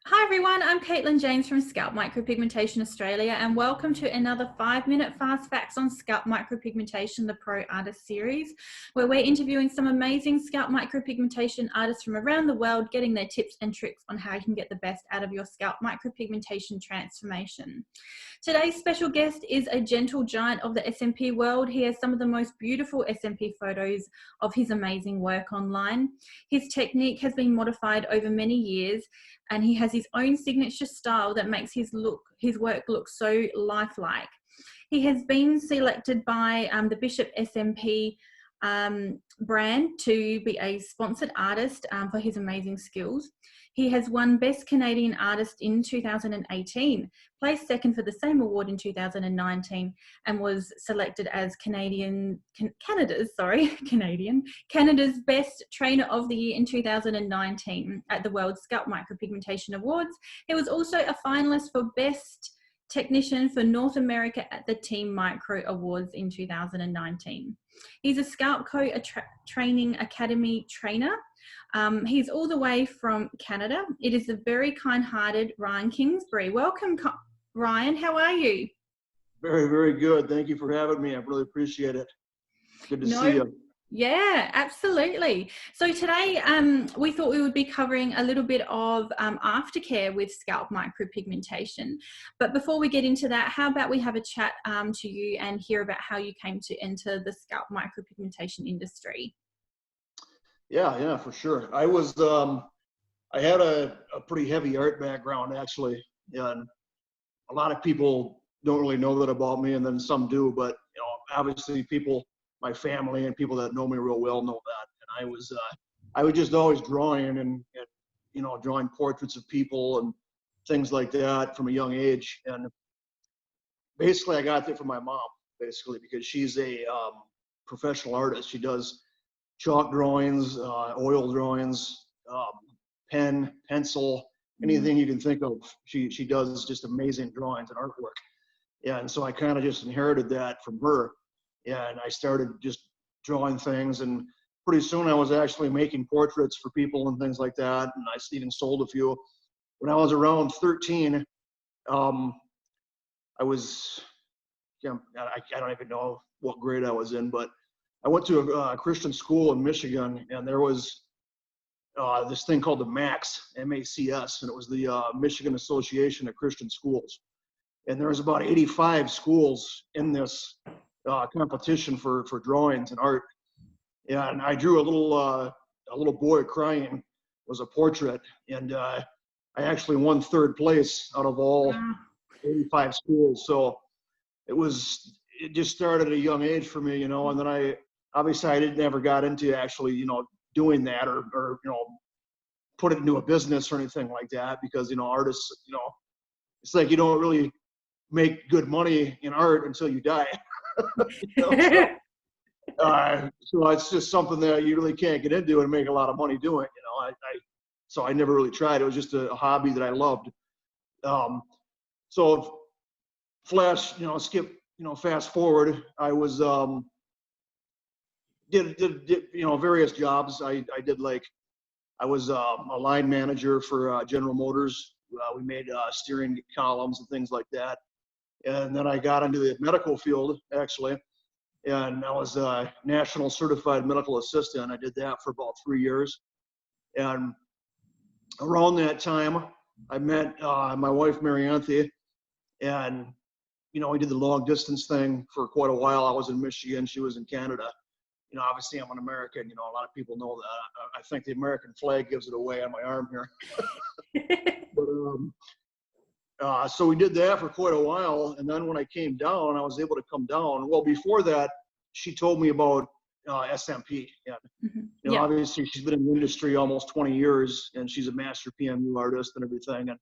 Hi everyone, I'm Caitlin James from Scalp Micropigmentation Australia, and welcome to another 5-minute fast facts on scalp micropigmentation, the Pro Artist series, where we're interviewing some amazing scalp micropigmentation artists from around the world, getting their tips and tricks on how you can get the best out of your scalp micropigmentation transformation. Today's special guest is a gentle giant of the SMP world. He has some of the most beautiful SMP photos of his amazing work online. His technique has been modified over many years, and he has his own signature style that makes his work look so lifelike. He has been selected by the Bishop SMP brand to be a sponsored artist for his amazing skills. He has won Best Canadian Artist in 2018, placed second for the same award in 2019, and was selected as Canada's Best Trainer of the Year in 2019 at the World Scalp Micropigmentation Awards. He was also a finalist for Best Technician for North America at the Team Micro Awards in 2019. He's a Scalp Training Academy trainer. He's all the way from Canada. It is the very kind-hearted Ryan Kingsbury. Welcome, Ryan. How are you? Very, very good. Thank you for having me. I really appreciate it. Good to see you. Yeah, absolutely. So today we thought we would be covering a little bit of aftercare with scalp micropigmentation. But before we get into that, how about we have a chat to you and hear about how you came to enter the scalp micropigmentation industry? Yeah, for sure. I was, I had a pretty heavy art background actually, and a lot of people don't really know that about me, and then some do, but obviously people, my family and people that know me real well know that. And I was just always drawing and drawing portraits of people and things like that from a young age. And basically I got that from my mom, basically, because she's a professional artist. She does chalk drawings, oil drawings, pen, pencil, anything you can think of. She does just amazing drawings and artwork. Yeah, and so I kind of just inherited that from her. Yeah, and I started just drawing things, and pretty soon I was actually making portraits for people and things like that, and I even sold a few. When I was around 13, I was, I don't even know what grade I was in, but I went to a Christian school in Michigan, and there was this thing called the MACS, M-A-C-S, and it was the Michigan Association of Christian Schools. And there was about 85 schools in this competition for drawings and art. Yeah, and I drew a little boy crying, was a portrait, and I actually won third place out of all 85 schools. So it just started at a young age for me, and then I never got into actually, doing that or put it into a business or anything like that, because, artists, it's like you don't really make good money in art until you die. So it's just something that you really can't get into and make a lot of money doing. So I never really tried. It was just a hobby that I loved. So fast forward, I was did various jobs. I was a line manager for General Motors. We made steering columns and things like that. And then I got into the medical field, actually, and I was a national certified medical assistant. I did that for about 3 years. And around that time, I met my wife, Marianthe, and, we did the long distance thing for quite a while. I was in Michigan, she was in Canada. Obviously I'm an American, a lot of people know that. I think the American flag gives it away on my arm here. But, so we did that for quite a while, and then when I came down, I was able to come down. Well, before that, she told me about SMP. And, obviously she's been in the industry almost 20 years, and she's a master PMU artist and everything, and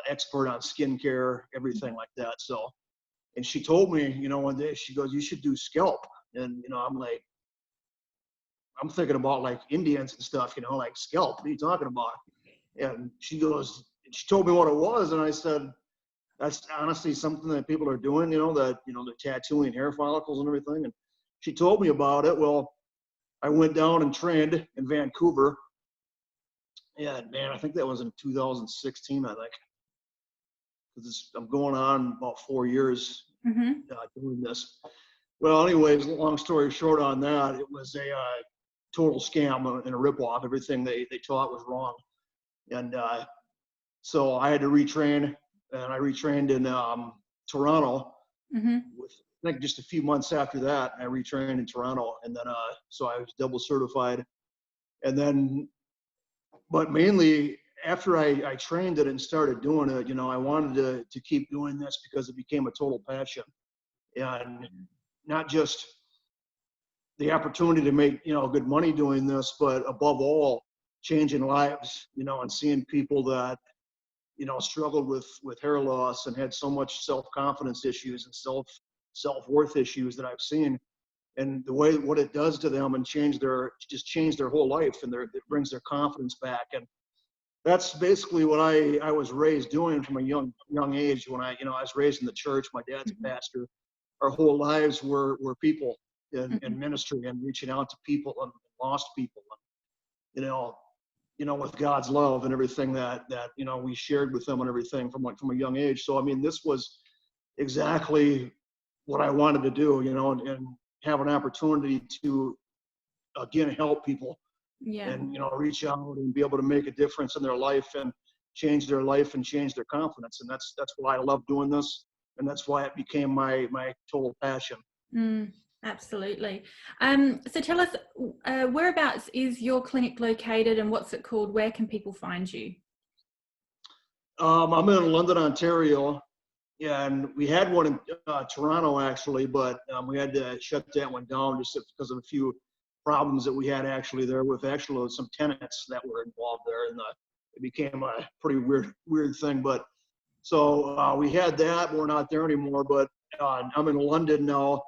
expert on skincare, everything like that. So, and she told me, one day, she goes, "You should do scalp." And, I'm thinking about like Indians and stuff, like scalp. What are you talking about? And she goes, she told me what it was, and I said, that's honestly something that people are doing, the tattooing hair follicles and everything. And she told me about it. Well, I went down and trained in Vancouver, yeah, man, I think that was in 2016, I think. Because I'm going on about 4 years Mm-hmm. doing this. Well, anyways, long story short on that, it was a total scam and a ripoff. Everything they taught was wrong. And so I had to retrain, and I retrained in Toronto. Mm-hmm. With, I think just a few months after that, I retrained in Toronto, and then so I was double certified. And then, but mainly after I trained it and started doing it, I wanted to keep doing this because it became a total passion, and not just the opportunity to make good money doing this, but above all, changing lives, and seeing people that struggled with hair loss and had so much self-confidence issues and self-worth issues that I've seen, and the way what it does to them and change their whole life, and it brings their confidence back. And that's basically what I was raised doing from a young age. When I was raised in the church, my dad's a pastor. Our whole lives were people in ministry and reaching out to people and lost people, and with God's love and everything that we shared with them and everything from a young age. So I mean, this was exactly what I wanted to do, and have an opportunity to again help people, Yeah. and reach out and be able to make a difference in their life and change their life and change their confidence. And that's why I love doing this, and that's why it became my total passion. Absolutely. So tell us, whereabouts is your clinic located, and what's it called? Where can people find you? I'm in London, Ontario, and we had one in Toronto actually, but we had to shut that one down just because of a few problems that we had actually there with some tenants that were involved there, and it became a pretty weird thing. But so we had that. We're not there anymore, but I'm in London now.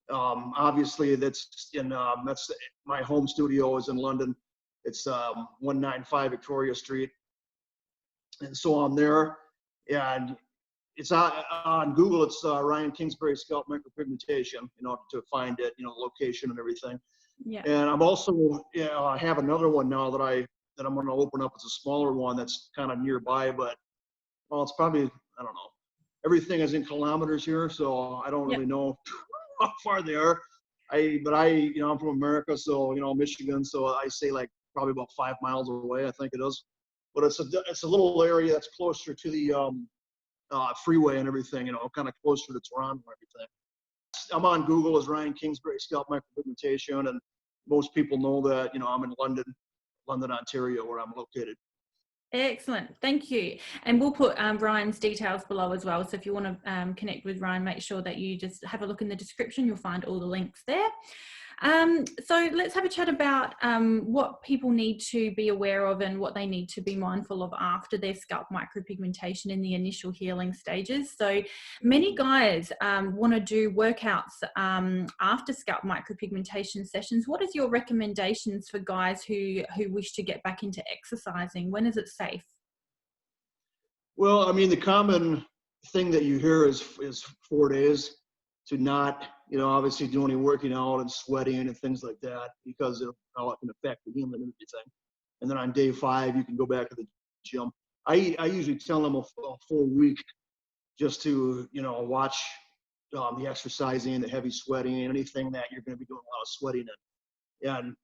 Obviously, that's my home studio is in London. It's 195 Victoria Street, and so I'm there. And it's on Google. It's Ryan Kingsbury Scalp Micro Pigmentation. To find it, location and everything. Yeah. And I'm also, I have another one now that I'm going to open up. It's a smaller one that's kind of nearby, but well, it's probably, I don't know. Everything is in kilometers here, so I don't really know how far they are. I'm from America, so Michigan, so I say like probably about 5 miles away, I think it is. But it's a little area that's closer to the freeway and everything, kind of closer to Toronto and everything. I'm on Google as Ryan Kingsbury Scalp Micro Pigmentation, and most people know that I'm in London, Ontario, where I'm located. Excellent, thank you. And we'll put Ryan's details below as well. So if you want to connect with Ryan, make sure that you just have a look in the description. You'll find all the links there. So let's have a chat about what people need to be aware of and what they need to be mindful of after their scalp micropigmentation in the initial healing stages. So many guys want to do workouts after scalp micropigmentation sessions. What is your recommendations for guys who wish to get back into exercising? When is it safe? Well, I mean, the common thing that you hear is 4 days to not, obviously do any working out and sweating and things like that, because of how it can affect the healing and everything. And then on day 5, you can go back to the gym. I usually tell them a full week just to, watch the exercising, the heavy sweating, anything that you're going to be doing a lot of sweating in. And,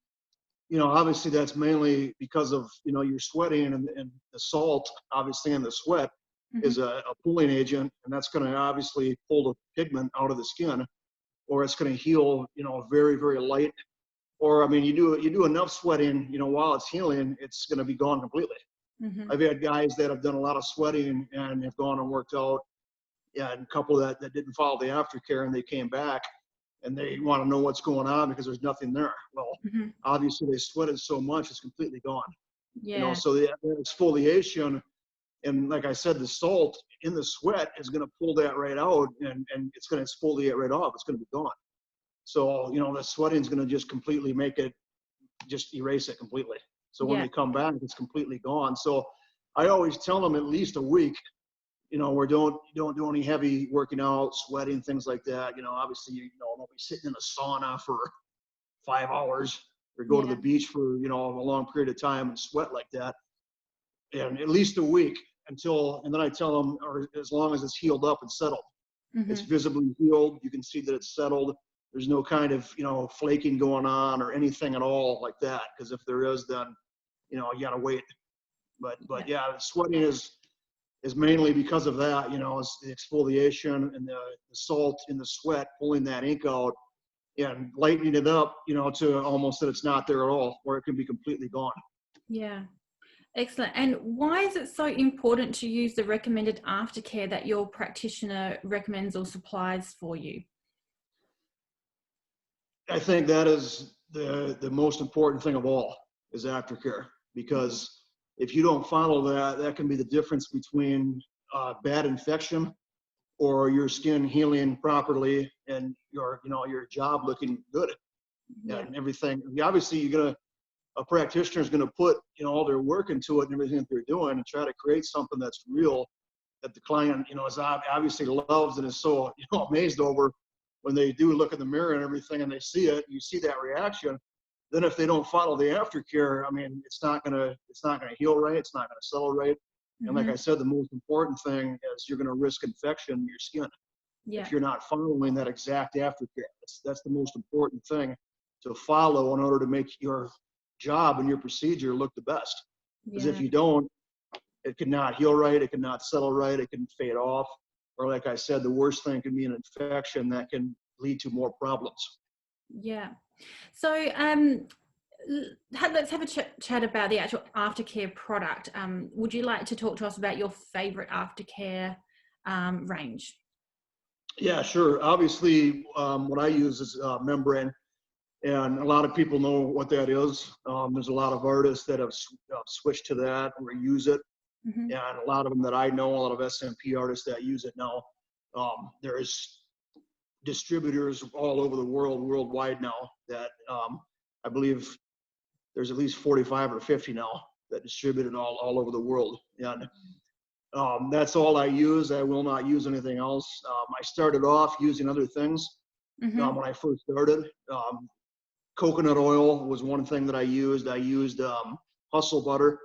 obviously that's mainly because of, you're sweating, and the salt, obviously, in the sweat is a pulling agent, and that's going to obviously pull the pigment out of the skin, or it's going to heal, very, very light. Or, I mean, you do enough sweating, while it's healing, it's going to be gone completely. I've had guys that have done a lot of sweating and have gone and worked out, and a couple that didn't follow the aftercare, and they came back and they want to know what's going on because there's nothing there. Well, obviously they sweated so much, it's completely gone. Yeah. So the exfoliation, and like I said, the salt in the sweat is going to pull that right out, and it's going to exfoliate right off. It's going to be gone. So, the sweating is going to just completely just erase it completely. So when they come back, it's completely gone. So I always tell them at least a week, where don't do any heavy working out, sweating, things like that. Obviously, don't be sitting in a sauna for 5 hours or go to the beach for, a long period of time and sweat like that. and at least a week and then I tell them, or as long as it's healed up and settled. It's visibly healed. You can see that it's settled. There's no kind of, flaking going on or anything at all like that. Because if there is, then, you gotta wait. But yeah, sweating is mainly because of that, it's the exfoliation and the salt in the sweat, pulling that ink out and lightening it up, to almost that it's not there at all, or it can be completely gone. Yeah. Excellent. And why is it so important to use the recommended aftercare that your practitioner recommends or supplies for you? I think that is the most important thing of all is aftercare, because if you don't follow that, that can be the difference between bad infection or your skin healing properly and your job looking good and everything. Obviously, a practitioner is going to put all their work into it and everything that they're doing and try to create something that's real that the client is obviously loves and is so amazed over when they do look in the mirror and everything and they see it. You see that reaction. Then if they don't follow the aftercare, I mean, it's not gonna heal right. It's not gonna settle right. And like I said, the most important thing is you're gonna risk infection in your skin if you're not following that exact aftercare. That's the most important thing to follow in order to make your job and your procedure look the best. Because if you don't, it cannot heal right, it cannot settle right, it can fade off, or like I said, the worst thing can be an infection that can lead to more problems. Yeah. So let's have a chat about the actual aftercare product. Would you like to talk to us about your favorite aftercare range? Yeah, sure. Obviously, what I use is membrane. And a lot of people know what that is. There's a lot of artists that have switched to that or use it. And a lot of them that I know, a lot of SMP artists that use it now. There's distributors all over the world, worldwide now, that I believe there's at least 45 or 50 now that distribute it all over the world. And that's all I use. I will not use anything else. I started off using other things when I first started. Coconut oil was one thing that I used. I used hustle butter.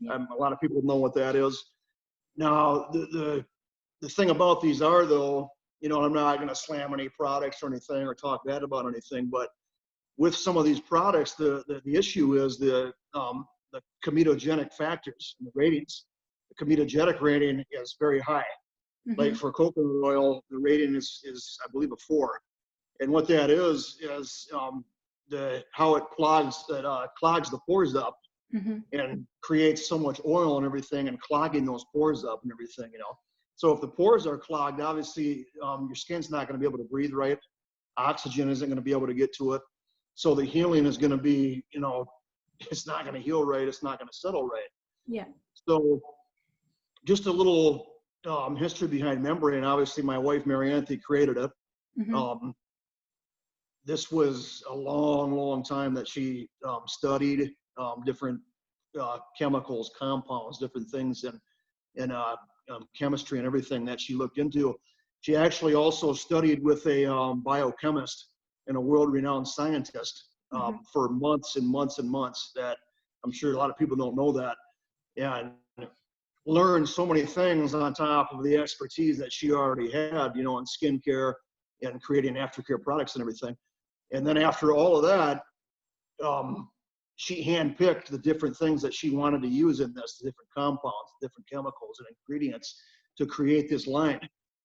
A lot of people know what that is. Now, the thing about these are, though, I'm not going to slam any products or anything or talk bad about anything, but with some of these products, the issue is the comedogenic factors and the ratings. The comedogenic rating is very high. Like for coconut oil, the rating is I believe a 4. And what that is how it clogs the pores up and creates so much oil and everything, and clogging those pores up and everything, So if the pores are clogged, obviously your skin's not going to be able to breathe right. Oxygen isn't going to be able to get to it. So the healing is going to be, it's not going to heal right. It's not going to settle right. Yeah. So just a little history behind membrane. Obviously, my wife, Mary Anthony, created it. This was a long, long time that she studied different chemicals, compounds, different things, and chemistry and everything that she looked into. She actually also studied with a biochemist and a world-renowned scientist for months and months and months. That I'm sure a lot of people don't know that, and learned so many things on top of the expertise that she already had, in skincare and creating aftercare products and everything. And then after all of that, she handpicked the different things that she wanted to use in this, the different compounds, different chemicals and ingredients to create this line.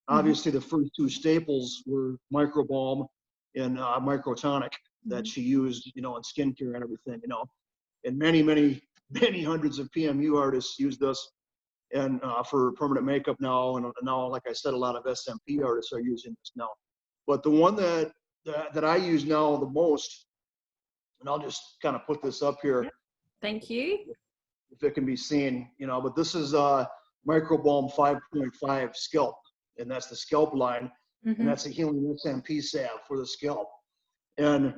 Obviously, the first two staples were microbalm and microtonic that she used, in skincare and everything, And many, many, many hundreds of PMU artists use this and for permanent makeup now. And now, like I said, a lot of SMP artists are using this now. But the one that I use now the most, and I'll just kind of put this up here. Thank you. If it can be seen, but this is Microbalm 5.5 Scalp, and that's the scalp line, and that's a healing SMP salve for the scalp. And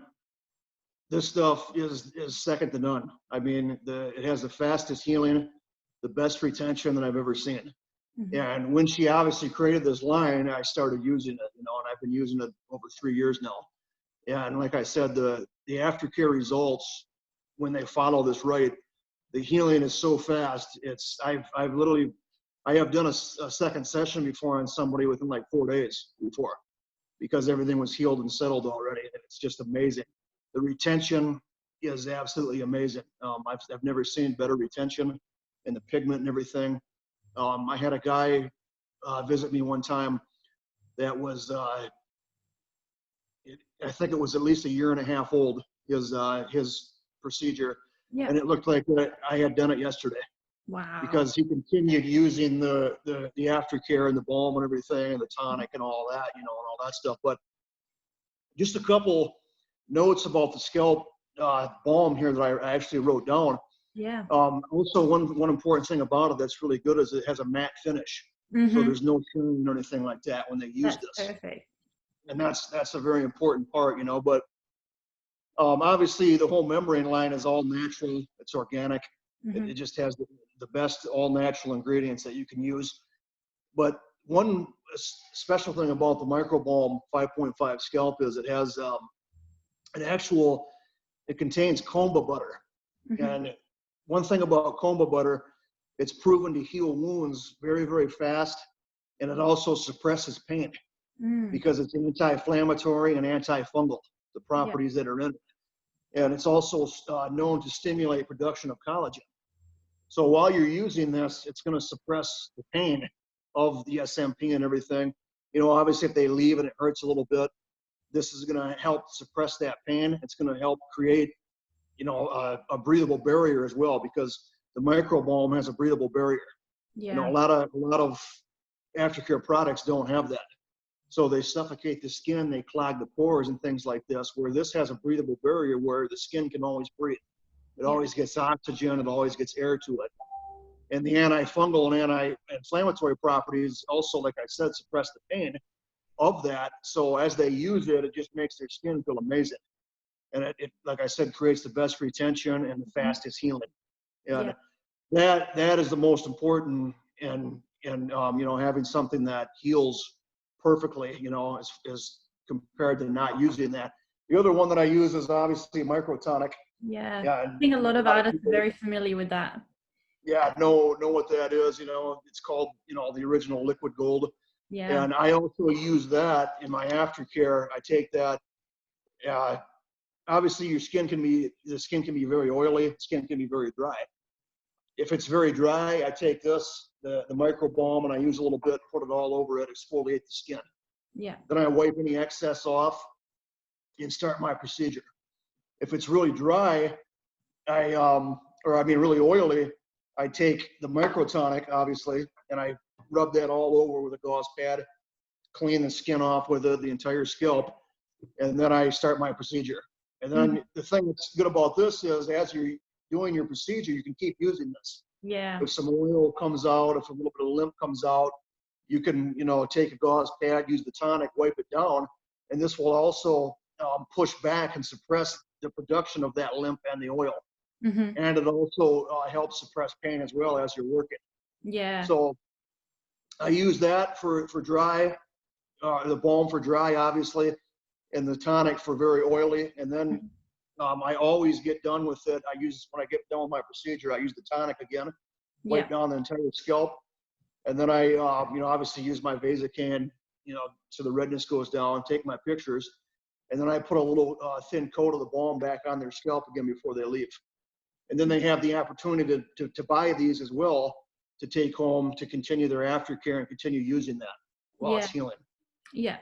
this stuff is second to none. I mean, it has the fastest healing, the best retention that I've ever seen. And when she obviously created this line, I started using it, and I've been using it over 3 years now. And like I said, the aftercare results, when they follow this right, the healing is so fast. I have done a second session before on somebody within like 4 days before, because everything was healed and settled already. And it's just amazing. The retention is absolutely amazing. I've never seen better retention in the pigment and everything. I had a guy visit me one time that was, I think it was at least a year and a half old, his procedure. Yeah. And it looked like I had done it yesterday. Wow. Because he continued using the aftercare and the balm and everything and the tonic and all that, and all that stuff. But just a couple notes about the scalp balm here that I actually wrote down. Yeah. Also, one important thing about it that's really good is it has a matte finish. So there's no sheen or anything like that when they use this. Perfect. And that's a very important part, But obviously, the whole membrane line is all natural. It's organic. It just has the best all natural ingredients that you can use. But one special thing about the Microbalm 5.5 scalp is it has it contains comba butter. And one thing about comba butter, it's proven to heal wounds very, very fast. And it also suppresses pain because it's anti-inflammatory and antifungal, the properties that are in it. And it's also known to stimulate production of collagen. So while you're using this, it's going to suppress the pain of the SMP and everything. Obviously, if they leave and it hurts a little bit, this is going to help suppress that pain. It's going to help create, a breathable barrier as well, because the Microbalm has a breathable barrier. Yeah. A lot of aftercare products don't have that. So they suffocate the skin, they clog the pores and things like this, where this has a breathable barrier where the skin can always breathe. It always gets oxygen, it always gets air to it. And the antifungal and anti-inflammatory properties also, like I said, suppress the pain of that. So as they use it, it just makes their skin feel amazing. And it like I said, creates the best retention and the fastest healing. And that is the most important, and having something that heals perfectly, as compared to not using that. The other one that I use is obviously Microtonic. Yeah, I think a lot of artists are very familiar with that. Yeah, know what that is. It's called, the original liquid gold. Yeah. And I also use that in my aftercare. I take that. Obviously, the skin can be very oily. Skin can be very dry. If it's very dry, I take this, the Microbalm, and I use a little bit, put it all over it, exfoliate the skin. Yeah. Then I wipe any excess off and start my procedure. If it's really dry, really oily, I take the Microtonic, obviously, and I rub that all over with a gauze pad, clean the skin off with the entire scalp, and then I start my procedure. And then the thing that's good about this is, as you're doing your procedure, you can keep using this. Yeah. If some oil comes out, if a little bit of lymph comes out, you can, take a gauze pad, use the tonic, wipe it down, and this will also push back and suppress the production of that lymph and the oil. And it also helps suppress pain as well as you're working. Yeah. So I use that for dry, the balm for dry, obviously, and the tonic for very oily. And then I always get done with it. When I get done with my procedure, I use the tonic again, wipe down the entire scalp. And then I, obviously use my Vasocan, so the redness goes down, take my pictures. And then I put a little thin coat of the balm back on their scalp again before they leave. And then they have the opportunity to buy these as well, to take home, to continue their aftercare and continue using that while it's healing. Yeah.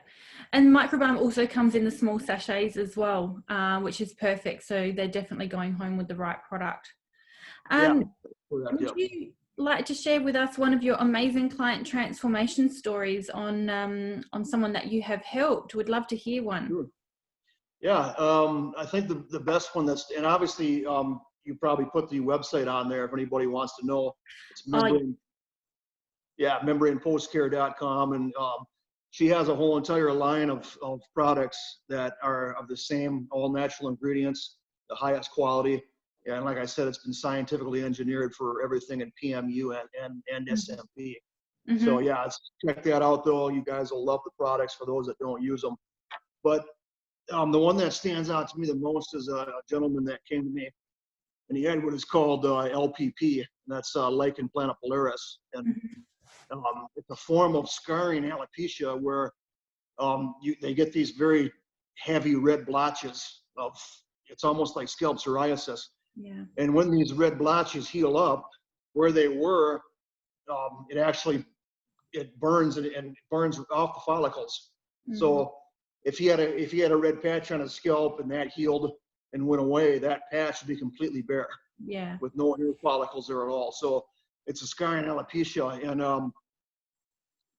And Microbalm also comes in the small sachets as well, which is perfect. So they're definitely going home with the right product. Would you like to share with us one of your amazing client transformation stories on someone that you have helped? Would love to hear one. Sure. Yeah, I think the best one and obviously you probably put the website on there if anybody wants to know. It's membranepostcare.com, and she has a whole entire line of products that are of the same all natural ingredients, the highest quality. And like I said, it's been scientifically engineered for everything in PMU and SMP. So yeah, check that out though. You guys will love the products for those that don't use them. But the one that stands out to me the most is a gentleman that came to me and he had what is called LPP, and that's lichen planopilaris, and it's a form of scarring alopecia where they get these very heavy red blotches of, it's almost like scalp psoriasis. Yeah. And when these red blotches heal up where they were, it actually, it burns and burns off the follicles. So if he had a red patch on his scalp and that healed and went away, that patch would be completely bare. Yeah. With no hair follicles there at all. So it's a scarring alopecia, and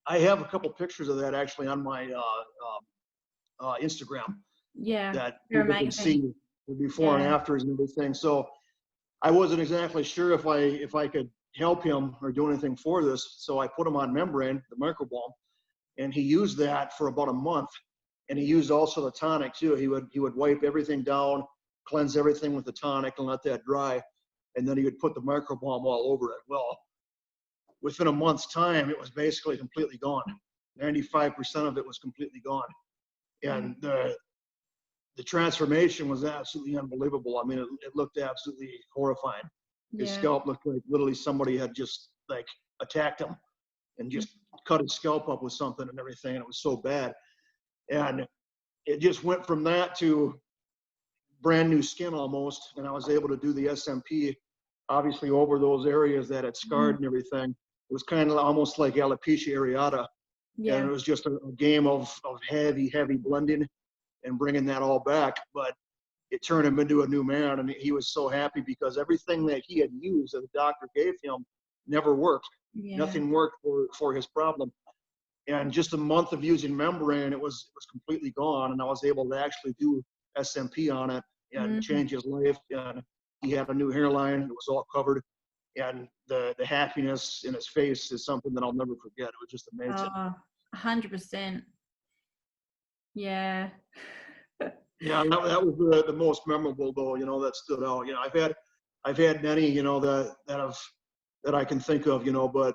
I have a couple pictures of that actually on my Instagram. Yeah. That They're people can amazing. see the before and afters and everything. So I wasn't exactly sure if I could help him or do anything for this. So I put him on membrane, the microbalm, and he used that for about a month. And he used also the tonic too. He would wipe everything down, cleanse everything with the tonic, and let that dry. And then he would put the microbalm all over it. Well, within a month's time, it was basically completely gone. 95% of it was completely gone. And the transformation was absolutely unbelievable. I mean, it looked absolutely horrifying. His scalp looked like literally somebody had just like attacked him and just cut his scalp up with something and everything. And it was so bad. And it just went from that to brand new skin almost. And I was able to do the SMP, obviously over those areas that had scarred and everything. It was kind of almost like alopecia areata. Yeah. And it was just a game of heavy blending and bringing that all back. But it turned him into a new man, and he was so happy because everything that he had used that the doctor gave him never worked. Yeah. Nothing worked for his problem. And just a month of using membrane, it was completely gone, and I was able to actually do SMP on it and change his life. And he had a new hairline. It was all covered. And the happiness in his face is something that I'll never forget. It was just amazing. 100%. Yeah. Yeah, that was the most memorable though, you know, that stood out. You know, I've had many, you know, that I can think of, you know, but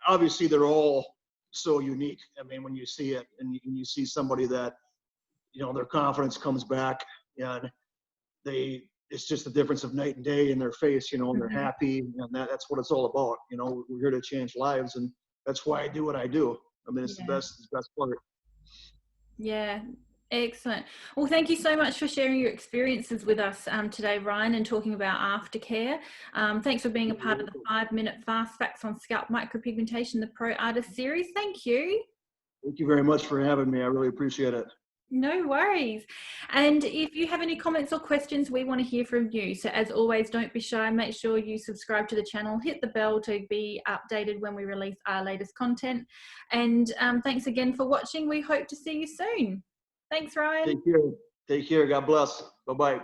obviously they're all so unique. I mean, when you see it and you see somebody that, you know, their confidence comes back and it's just the difference of night and day in their face, you know, and they're happy, and that's what it's all about. You know, we're here to change lives, and that's why I do what I do. I mean, it's the best part. Yeah. Excellent. Well, thank you so much for sharing your experiences with us today, Ryan, and talking about Aftercare. Thanks for being a part of the 5-minute fast facts on scalp micropigmentation, the Pro Artist series. Thank you. Thank you very much for having me. I really appreciate it. No worries. And if you have any comments or questions, we want to hear from you. So as always, don't be shy. Make sure you subscribe to the channel, hit the bell to be updated when we release our latest content. And thanks again for watching. We hope to see you soon. Thanks, Ryan. Take care. Take care. God bless. Bye-bye.